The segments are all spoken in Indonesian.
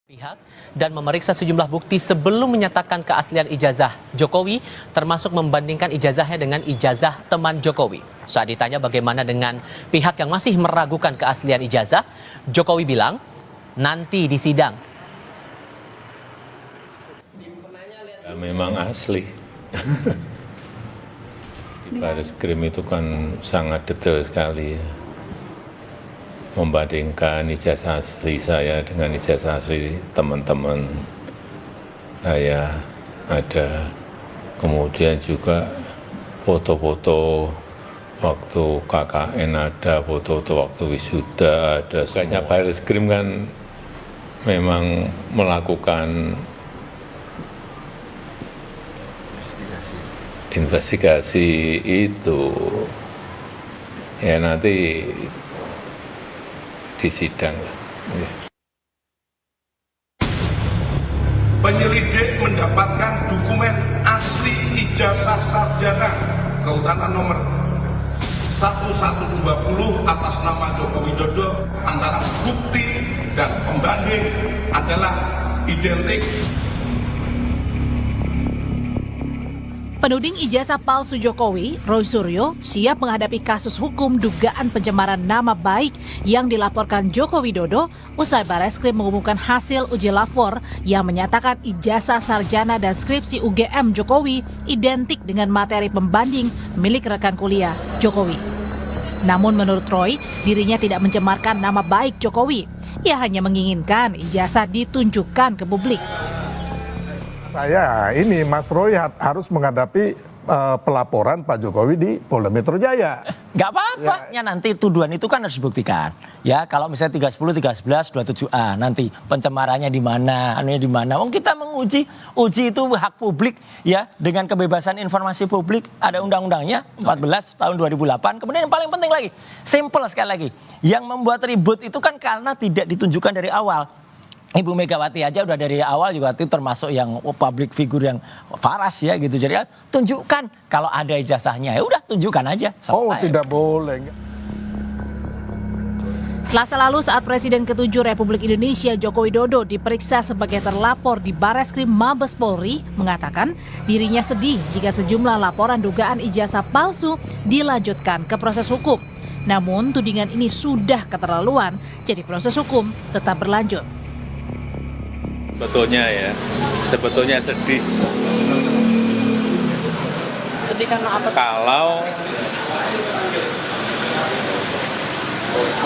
Pihak dan memeriksa sejumlah bukti sebelum menyatakan keaslian ijazah Jokowi, termasuk membandingkan ijazahnya dengan ijazah teman Jokowi. Saat ditanya bagaimana dengan pihak yang masih meragukan keaslian ijazah, Jokowi bilang nanti di sidang. Ya, memang asli. Di Bareskrim itu kan sangat detail sekali ya. Membandingkan ijazah asli saya dengan ijazah asli teman-teman saya ada. Kemudian juga foto-foto waktu KKN ada, foto-foto waktu wisuda ada. Kayaknya Bareskrim kan memang melakukan investigasi itu. Ya nanti di sidang. Penyelidik mendapatkan dokumen asli ijazah sarjana kehutanan nomor 1120 atas nama Joko Widodo, antara bukti dan pembanding adalah identik. Penuding ijazah palsu Jokowi, Roy Suryo, siap menghadapi kasus hukum dugaan pencemaran nama baik yang dilaporkan Joko Widodo usai Bareskrim mengumumkan hasil uji lapor yang menyatakan ijazah sarjana dan skripsi UGM Jokowi identik dengan materi pembanding milik rekan kuliah Jokowi. Namun menurut Roy, dirinya tidak mencemarkan nama baik Jokowi. Ia hanya menginginkan ijazah ditunjukkan ke publik. Saya ini Mas Roy harus menghadapi pelaporan Pak Jokowi di Polda Metro Jaya. Nggak apa-apa, ya nanti tuduhan itu kan harus dibuktikan. Ya kalau misalnya 310, 311, 27A nanti pencemarannya di mana, anunya di mana. Kita menguji itu hak publik ya dengan kebebasan informasi publik. Ada undang-undangnya 14 tahun 2008. Kemudian yang paling penting lagi, simple sekali lagi. Yang membuat ribut itu kan karena tidak ditunjukkan dari awal. Ibu Megawati aja udah dari awal juga itu termasuk yang public figure yang waras ya gitu. Jadi tunjukkan kalau ada ijazahnya, ya udah tunjukkan aja. Selesai. Oh tidak boleh. Selasa lalu saat Presiden ke-7 Republik Indonesia Joko Widodo diperiksa sebagai terlapor di Bareskrim Mabes Polri, mengatakan dirinya sedih jika sejumlah laporan dugaan ijazah palsu dilanjutkan ke proses hukum. Namun tudingan ini sudah keterlaluan, jadi proses hukum tetap berlanjut. Sebetulnya sedih. Sedih karena apa? Kalau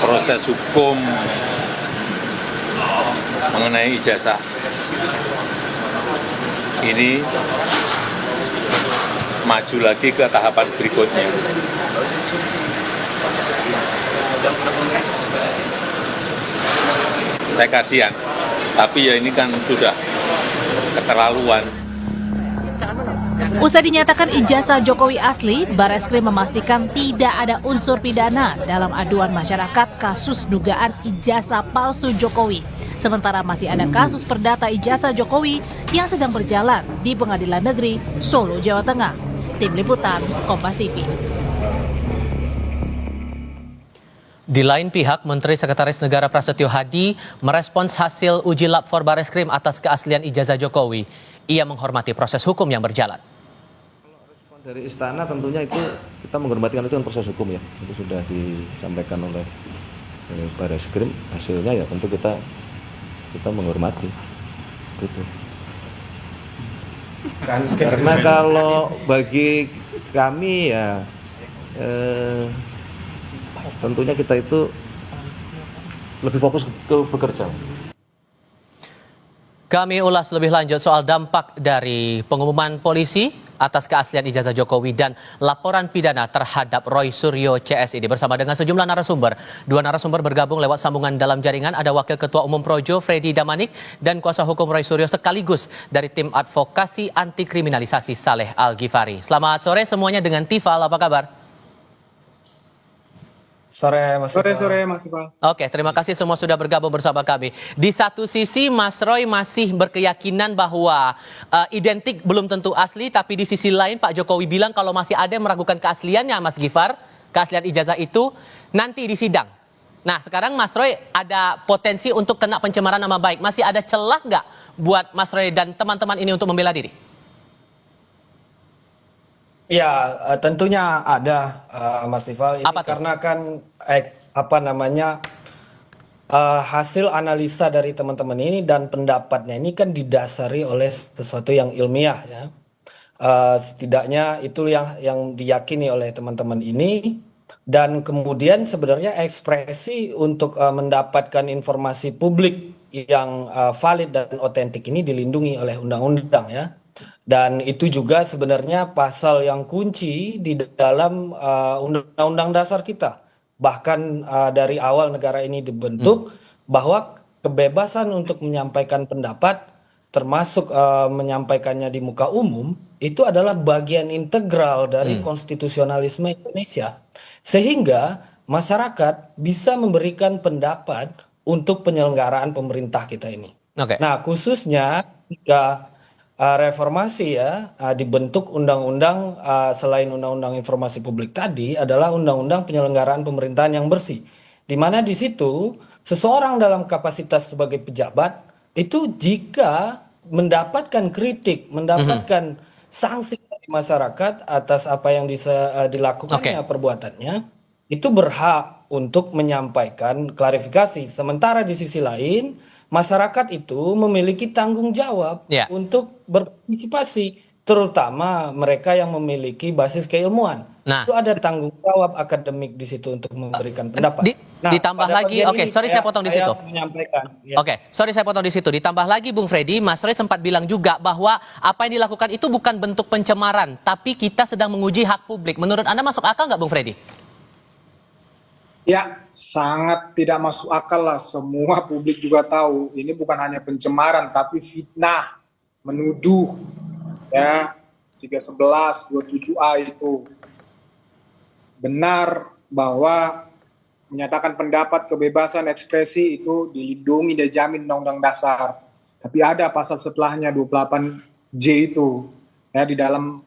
proses hukum mengenai ijazah ini maju lagi ke tahapan berikutnya. Saya kasihan. Tapi ya ini kan sudah keterlaluan. Usai dinyatakan ijazah Jokowi asli, Bareskrim memastikan tidak ada unsur pidana dalam aduan masyarakat kasus dugaan ijazah palsu Jokowi. Sementara masih ada kasus perdata ijazah Jokowi yang sedang berjalan di Pengadilan Negeri Solo, Jawa Tengah. Tim Liputan, Kompas TV. Di lain pihak, Menteri Sekretaris Negara Prasetyo Hadi merespons hasil uji lab for Bareskrim atas keaslian ijazah Jokowi. Ia menghormati proses hukum yang berjalan. Respon dari Istana tentunya itu kita menghormati itu proses hukum ya. Itu sudah disampaikan oleh Bareskrim, hasilnya ya tentu kita menghormati. Gitu. Karena kalau bagi kami ya tentunya kita itu lebih fokus ke bekerja. Kami ulas lebih lanjut soal dampak dari pengumuman polisi atas keaslian ijazah Jokowi dan laporan pidana terhadap Roy Suryo CS ini bersama dengan sejumlah narasumber. Dua narasumber bergabung lewat sambungan dalam jaringan. Ada Wakil Ketua Umum Projo Freddy Damanik dan kuasa hukum Roy Suryo sekaligus dari tim advokasi anti kriminalisasi Saleh Al-Ghifari. Selamat sore semuanya dengan Tifal, apa kabar? Sore Mas Iqbal. Oke, terima kasih semua sudah bergabung bersama kami. Di satu sisi Mas Roy masih berkeyakinan bahwa identik belum tentu asli, tapi di sisi lain Pak Jokowi bilang kalau masih ada yang meragukan keasliannya Mas Ghifar, keaslian ijazah itu nanti di sidang. Nah, sekarang Mas Roy ada potensi untuk kena pencemaran nama baik. Masih ada celah nggak buat Mas Roy dan teman-teman ini untuk membela diri? Ya, tentunya ada, Mas Ival. Ini Apa tuh? karena kan hasil analisa dari teman-teman ini dan pendapatnya ini kan didasari oleh sesuatu yang ilmiah ya. Setidaknya itu yang diyakini oleh teman-teman ini, dan kemudian sebenarnya ekspresi untuk mendapatkan informasi publik yang valid dan otentik ini dilindungi oleh undang-undang ya. Dan itu juga sebenarnya pasal yang kunci di dalam undang-undang dasar kita. Bahkan dari awal negara ini dibentuk, bahwa kebebasan untuk menyampaikan pendapat, termasuk menyampaikannya di muka umum, itu adalah bagian integral dari konstitusionalisme Indonesia. Sehingga masyarakat bisa memberikan pendapat untuk penyelenggaraan pemerintah kita ini. Oke. Nah, khususnya jika reformasi ya, dibentuk undang-undang selain undang-undang informasi publik tadi adalah undang-undang penyelenggaraan pemerintahan yang bersih. Di mana di situ seseorang dalam kapasitas sebagai pejabat itu jika mendapatkan kritik, mendapatkan sanksi dari masyarakat atas apa yang dilakukannya perbuatannya, itu berhak untuk menyampaikan klarifikasi. Sementara di sisi lain, masyarakat itu memiliki tanggung jawab untuk berpartisipasi, terutama mereka yang memiliki basis keilmuan. Nah, itu ada tanggung jawab akademik di situ untuk memberikan pendapat. Ditambah pada lagi, bagian oke, ini sorry saya potong di situ. menyampaikan. Ya. Oke, sorry saya potong di situ. Ditambah lagi Bung Freddy, Mas Roy sempat bilang juga bahwa apa yang dilakukan itu bukan bentuk pencemaran, tapi kita sedang menguji hak publik. Menurut Anda masuk akal nggak Bung Freddy? Ya, sangat tidak masuk akal lah. Semua publik juga tahu ini bukan hanya pencemaran, tapi fitnah, menuduh. Ya, 311, 27A itu benar bahwa menyatakan pendapat, kebebasan ekspresi itu dilindungi dan dijamin Undang-Undang Dasar. Tapi ada pasal setelahnya 28J itu. Ya, di dalam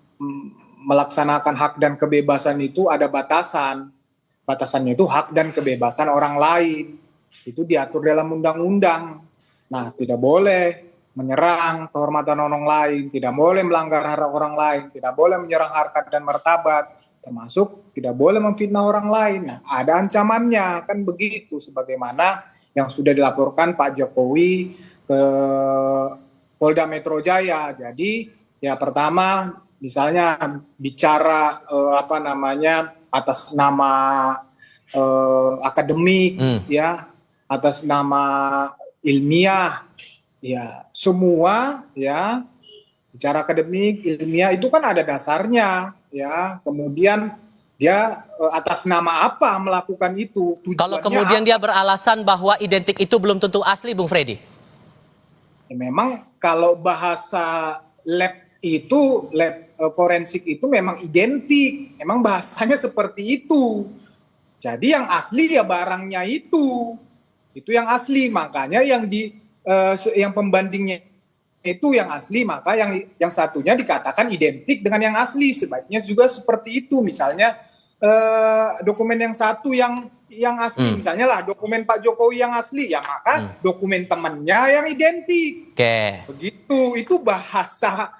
melaksanakan hak dan kebebasan itu ada batasan. Batasannya itu hak dan kebebasan orang lain. Itu diatur dalam undang-undang. Nah, tidak boleh menyerang kehormatan orang lain, tidak boleh melanggar hak orang lain, tidak boleh menyerang harkat dan martabat, termasuk tidak boleh memfitnah orang lain. Nah, ada ancamannya, kan begitu, sebagaimana yang sudah dilaporkan Pak Jokowi ke Polda Metro Jaya. Jadi, ya pertama, misalnya bicara atas nama akademik, ya, atas nama ilmiah, ya semua, ya, bicara akademik, ilmiah itu kan ada dasarnya, ya. Kemudian dia atas nama apa melakukan itu? Kalau kemudian dia beralasan bahwa identik itu belum tentu asli, Bung Freddy? Ya, memang kalau bahasa lab itu, lab forensik itu memang identik, memang bahasanya seperti itu. Jadi yang asli ya barangnya itu yang asli. Makanya yang pembandingnya itu yang asli, maka yang satunya dikatakan identik dengan yang asli. Sebaiknya juga seperti itu. Misalnya dokumen yang satu yang asli, misalnya lah dokumen Pak Jokowi yang asli, ya maka dokumen temannya yang identik. Begitu, itu bahasa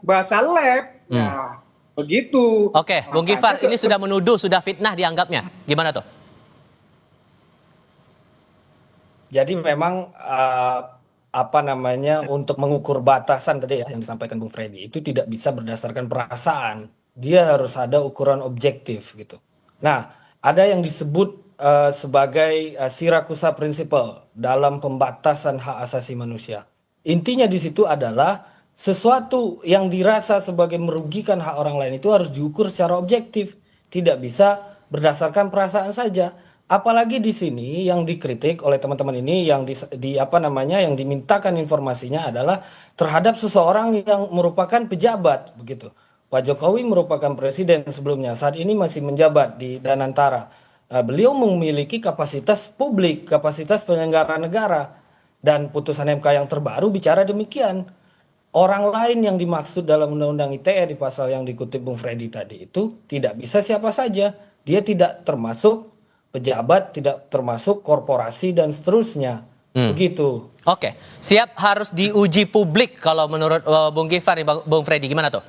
bahasa lab. Ya, begitu. Oke, Bung Gifar, ini sudah menuduh, sudah fitnah dianggapnya. Gimana tuh? Jadi memang untuk mengukur batasan tadi ya yang disampaikan Bung Freddy itu tidak bisa berdasarkan perasaan. Dia harus ada ukuran objektif gitu. Nah, ada yang disebut sebagai Siracusa Principle dalam pembatasan hak asasi manusia. Intinya di situ adalah sesuatu yang dirasa sebagai merugikan hak orang lain itu harus diukur secara objektif, tidak bisa berdasarkan perasaan saja. Apalagi di sini yang dikritik oleh teman-teman ini yang yang dimintakan informasinya adalah terhadap seseorang yang merupakan pejabat begitu. Pak Jokowi merupakan presiden sebelumnya, saat ini masih menjabat di Danantara. Beliau memiliki kapasitas publik, kapasitas penyelenggara negara, dan putusan MK yang terbaru bicara demikian. Orang lain yang dimaksud dalam Undang-Undang ITE di pasal yang dikutip Bung Freddy tadi itu tidak bisa siapa saja. Dia tidak termasuk pejabat, tidak termasuk korporasi dan seterusnya. Begitu. Oke, siap harus diuji publik kalau menurut Bung Gifar, Bung Freddy, gimana tuh?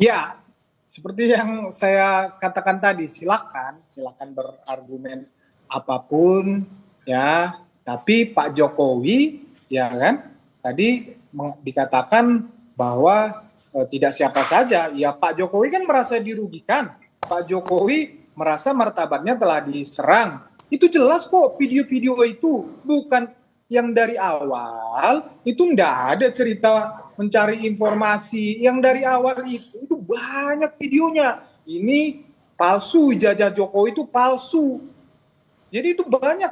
Ya, seperti yang saya katakan tadi, silakan berargumen apapun ya, tapi Pak Jokowi ya kan tadi dikatakan bahwa tidak siapa saja, ya Pak Jokowi kan merasa dirugikan, Pak Jokowi merasa martabatnya telah diserang. Itu jelas kok, video-video itu bukan yang dari awal itu ndak ada cerita mencari informasi yang dari awal itu banyak videonya. Ini palsu, ijazah Jokowi itu palsu. Jadi itu banyak,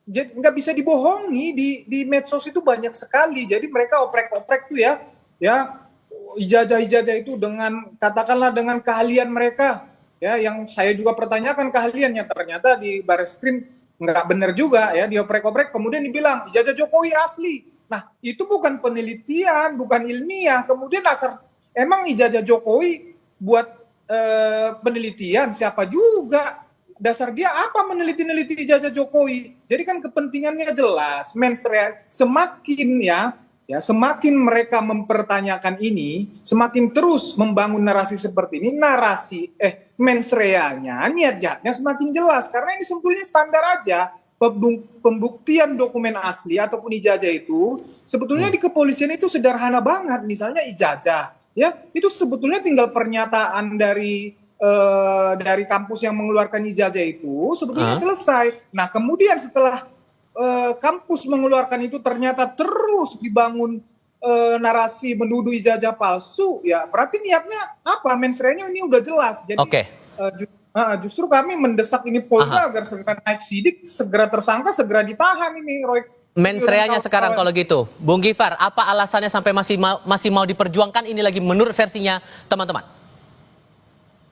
jadi nggak bisa dibohongi, di medsos itu banyak sekali. Jadi mereka oprek-oprek tuh ya ijazah itu dengan katakanlah dengan keahlian mereka ya, yang saya juga pertanyakan keahliannya, ternyata di Bareskrim nggak benar juga ya, dioprek-oprek kemudian dibilang ijazah Jokowi asli. Nah itu bukan penelitian, bukan ilmiah. Kemudian dasar emang ijazah Jokowi buat penelitian siapa juga, dasar dia apa meneliti-neliti ijazah Jokowi. Jadi kan kepentingannya jelas, mensreal semakin semakin mereka mempertanyakan ini, semakin terus membangun narasi seperti ini, mensrealnya, niat jahatnya semakin jelas. Karena ini sebetulnya standar aja, pembuktian dokumen asli ataupun ijazah itu, sebetulnya di kepolisian itu sederhana banget. Misalnya ijazah, ya itu sebetulnya tinggal pernyataan dari kampus yang mengeluarkan ijazah itu, sebetulnya selesai. Nah kemudian setelah kampus mengeluarkan itu ternyata terus dibangun narasi menuduh ijazah palsu, ya berarti niatnya apa? Mensreanya ini udah jelas. Jadi justru kami mendesak ini Polda agar segera naik sidik, segera tersangka, segera ditahan ini Roy. Mensreanya sekarang kalau gitu, Bung Gifar, apa alasannya sampai masih mau diperjuangkan ini lagi menurut versinya teman-teman?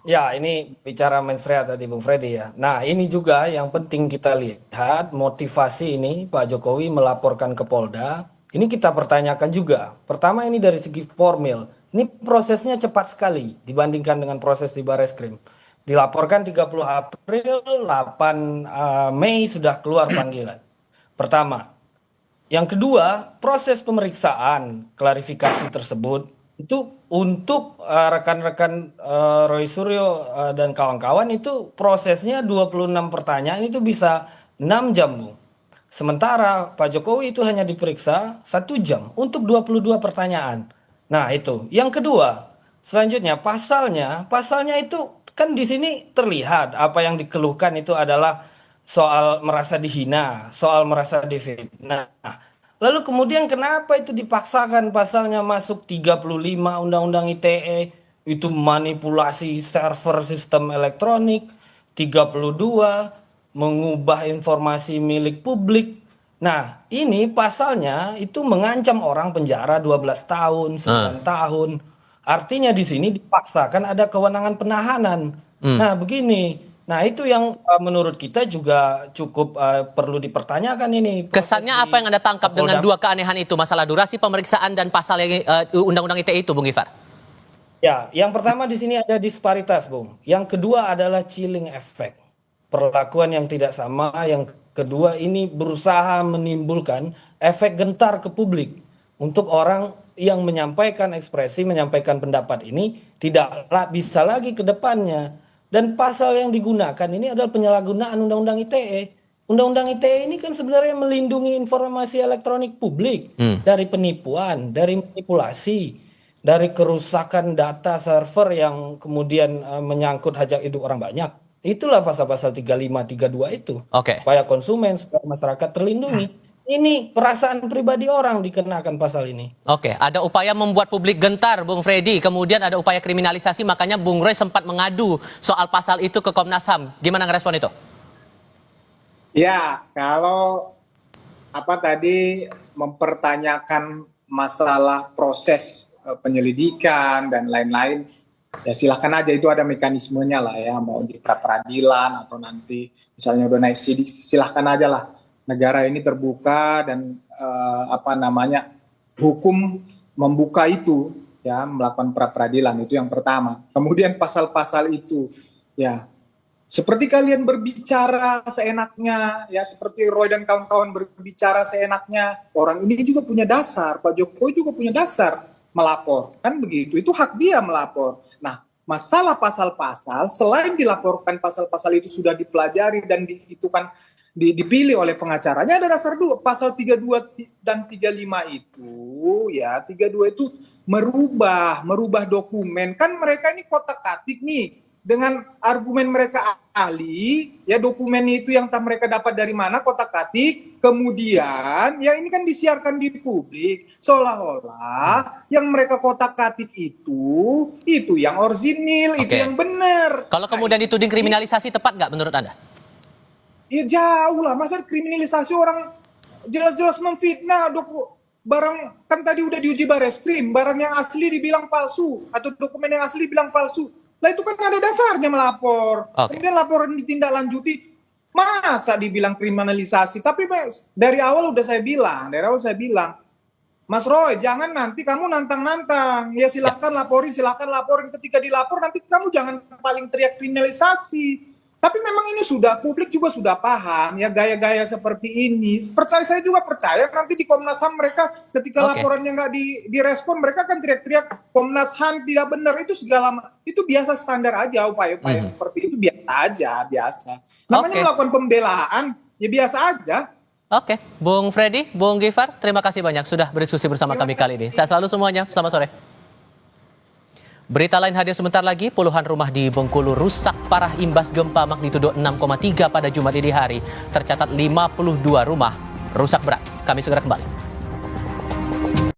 Ya, ini bicara mensrea tadi Bung Freddy ya. Nah, ini juga yang penting kita lihat motivasi ini Pak Jokowi melaporkan ke Polda. Ini kita pertanyakan juga. Pertama ini dari segi formil. Ini prosesnya cepat sekali dibandingkan dengan proses di Bareskrim. Dilaporkan 30 April, 8 Mei sudah keluar panggilan. Pertama. Yang kedua, proses pemeriksaan klarifikasi tersebut itu untuk rekan-rekan Roy Suryo dan kawan-kawan itu prosesnya 26 pertanyaan itu bisa 6 jam, Bung. Sementara Pak Jokowi itu hanya diperiksa 1 jam untuk 22 pertanyaan. Nah itu. Yang kedua, selanjutnya pasalnya itu kan di sini terlihat apa yang dikeluhkan itu adalah soal merasa dihina, soal merasa difitnah. Lalu kemudian kenapa itu dipaksakan pasalnya masuk 35 Undang-Undang ITE, itu manipulasi server sistem elektronik, 32 mengubah informasi milik publik. Nah ini pasalnya itu mengancam orang penjara 12 tahun, 9 tahun. Artinya di sini dipaksakan ada kewenangan penahanan. Nah begini. Nah itu yang menurut kita juga cukup perlu dipertanyakan ini. Kesannya apa yang Anda tangkap dengan dua keanehan itu? Masalah durasi pemeriksaan dan pasal yang Undang-Undang ITE itu, Bung Gifar? Ya, yang pertama di sini ada disparitas, Bung. Yang kedua adalah chilling effect. Perlakuan yang tidak sama. Yang kedua ini berusaha menimbulkan efek gentar ke publik. Untuk orang yang menyampaikan ekspresi, menyampaikan pendapat ini tidak bisa lagi ke depannya. Dan pasal yang digunakan ini adalah penyalahgunaan Undang-Undang ITE. Undang-Undang ITE ini kan sebenarnya melindungi informasi elektronik publik dari penipuan, dari manipulasi, dari kerusakan data server yang kemudian menyangkut hajat hidup orang banyak. Itulah pasal-pasal 35, 32 itu. Supaya konsumen, supaya masyarakat terlindungi. Ini perasaan pribadi orang dikenakan pasal ini. Ada upaya membuat publik gentar, Bung Freddy. Kemudian ada upaya kriminalisasi, makanya Bung Roy sempat mengadu soal pasal itu ke Komnas HAM. Gimana ngerespon itu? Ya, kalau tadi mempertanyakan masalah proses penyelidikan dan lain-lain, ya silahkan aja, itu ada mekanismenya lah ya, mau di pra-peradilan atau nanti misalnya udah naik sidik, silahkan aja lah. Negara ini terbuka dan hukum membuka itu ya, melakukan pra-peradilan, itu yang pertama. Kemudian pasal-pasal itu ya Seperti kalian berbicara seenaknya, ya seperti Roy dan kawan-kawan berbicara seenaknya, orang ini juga punya dasar, Pak Jokowi juga punya dasar melapor, kan begitu, itu hak dia melapor. Nah, masalah pasal-pasal, selain dilaporkan pasal-pasal itu sudah dipelajari dan dipilih oleh pengacaranya, ada dasar dua, pasal 32 dan 35 itu, ya 32 itu merubah dokumen, kan mereka ini kotak-katik nih, dengan argumen mereka ahli, ya dokumen itu yang mereka dapat dari mana, kotak-katik, kemudian ya ini kan disiarkan di publik, seolah-olah yang mereka kotak-katik itu yang orisinil, itu yang benar. Kalau kemudian dituding kriminalisasi, tepat nggak menurut Anda? Ya jauh lah, masa kriminalisasi orang jelas-jelas memfitnah, barang kan tadi udah diuji Bareskrim, barang yang asli dibilang palsu, atau dokumen yang asli dibilang palsu. Lah itu kan ada dasarnya melapor. Kemudian laporan ditindaklanjuti. Masa dibilang kriminalisasi? Tapi dari awal saya bilang, Mas Roy, jangan nanti kamu nantang-nantang. Ya silakan laporin. Ketika dilapor nanti kamu jangan paling teriak kriminalisasi. Tapi memang ini publik juga sudah paham ya gaya-gaya seperti ini. Saya juga percaya nanti di Komnas HAM mereka ketika laporannya nggak direspon, mereka akan teriak-teriak Komnas HAM tidak benar, itu itu biasa, standar aja upaya-upaya seperti itu, biasa. Namanya melakukan pembelaan ya biasa aja. Oke, Bung Freddy, Bung Gifar, terima kasih banyak sudah berdiskusi bersama kami kali ini. Sehat selalu semuanya, selamat sore. Berita lain hadir sebentar lagi, puluhan rumah di Bengkulu rusak parah imbas gempa magnitudo 6,3 pada Jumat dini hari. Tercatat 52 rumah rusak berat. Kami segera kembali.